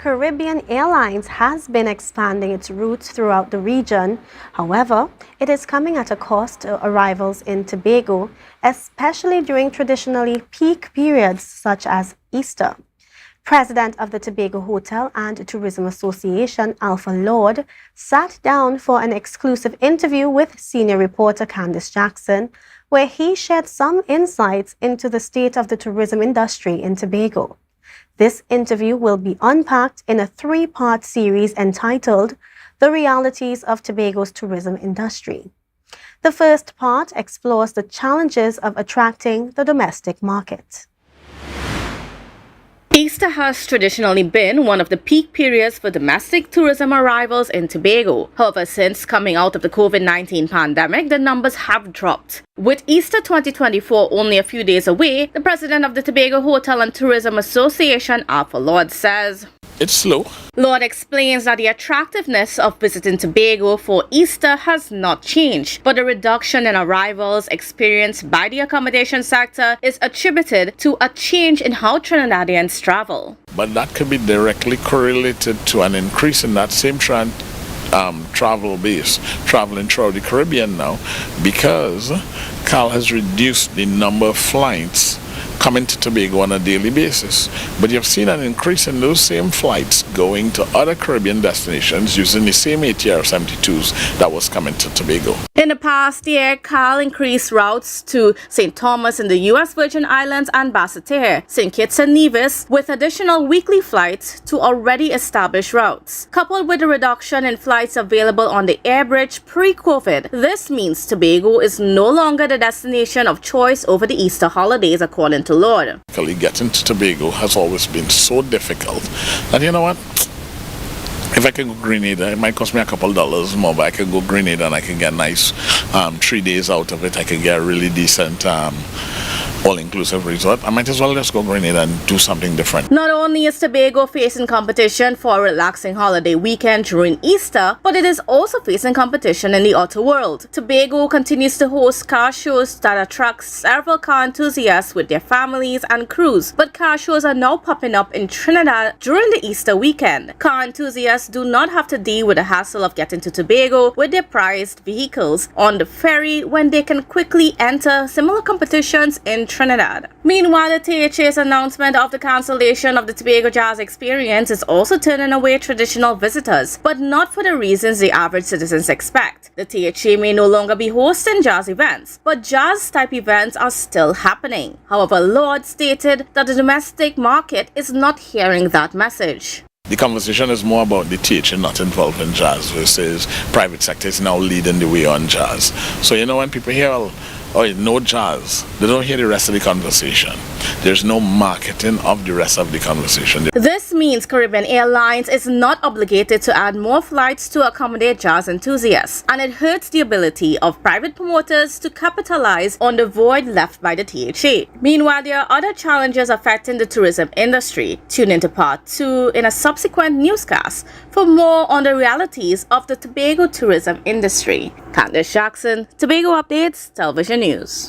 Caribbean Airlines has been expanding its routes throughout the region. However, it is coming at a cost to arrivals in Tobago, especially during traditionally peak periods such as Easter. President of the Tobago Hotel and Tourism Association, Lorde, sat down for an exclusive interview with senior reporter Kandace Jackson, where he shared some insights into the state of the tourism industry in Tobago. This interview will be unpacked in a three-part series entitled The Realities of Tobago's Tourism Industry. The first part explores the challenges of attracting the domestic market. Easter has traditionally been one of the peak periods for domestic tourism arrivals in Tobago. However, since coming out of the COVID-19 pandemic, the numbers have dropped. With Easter 2024 only a few days away, the president of the Tobago Hotel and Tourism Association, Lorde, says, "It's slow." Lorde explains that the attractiveness of visiting Tobago for Easter has not changed, but the reduction in arrivals experienced by the accommodation sector is attributed to a change in how Trinidadians travel. But that could be directly correlated to an increase in that same travel base, traveling throughout the Caribbean now, because CAL has reduced the number of flights coming to Tobago on a daily basis. But you've seen an increase in those same flights going to other Caribbean destinations using the same ATR 72s that was coming to Tobago. In the past year, CAL increased routes to St. Thomas in the U.S. Virgin Islands and Basseterre, St. Kitts and Nevis, with additional weekly flights to already established routes. Coupled with the reduction in flights available on the air bridge pre-COVID, this means Tobago is no longer the destination of choice over the Easter holidays, according to Lorde. Getting to Tobago has always been so difficult. And you know what? If I could go Grenada, it might cost me a couple dollars more, but I could go Grenada and I can get nice 3 days out of it. I could get a really decent all-inclusive resort. I might as well just go Grenada and do something different. Not only is Tobago facing competition for a relaxing holiday weekend during Easter, but it is also facing competition in the outer world. Tobago continues to host car shows that attract several car enthusiasts with their families and crews, but car shows are now popping up in Trinidad during the Easter weekend. Car enthusiasts do not have to deal with the hassle of getting to Tobago with their prized vehicles on the ferry when they can quickly enter similar competitions in Trinidad. Meanwhile, the THA's announcement of the cancellation of the Tobago Jazz Experience is also turning away traditional visitors, but not for the reasons the average citizens expect. The THA may no longer be hosting jazz events, but jazz-type events are still happening. However, Lorde stated that the domestic market is not hearing that message. The conversation is more about the THA not involved in jazz versus private sector is now leading the way on jazz. So you know, when people hear, oh, no jazz, they don't hear the rest of the conversation. There's no marketing of the rest of the conversation. This means Caribbean Airlines is not obligated to add more flights to accommodate jazz enthusiasts, and it hurts the ability of private promoters to capitalize on the void left by the THA. Meanwhile, there are other challenges affecting the tourism industry. Tune into part 2 in a subsequent newscast for more on the realities of the Tobago tourism industry. Kandace Jackson, Tobago Updates, Television News.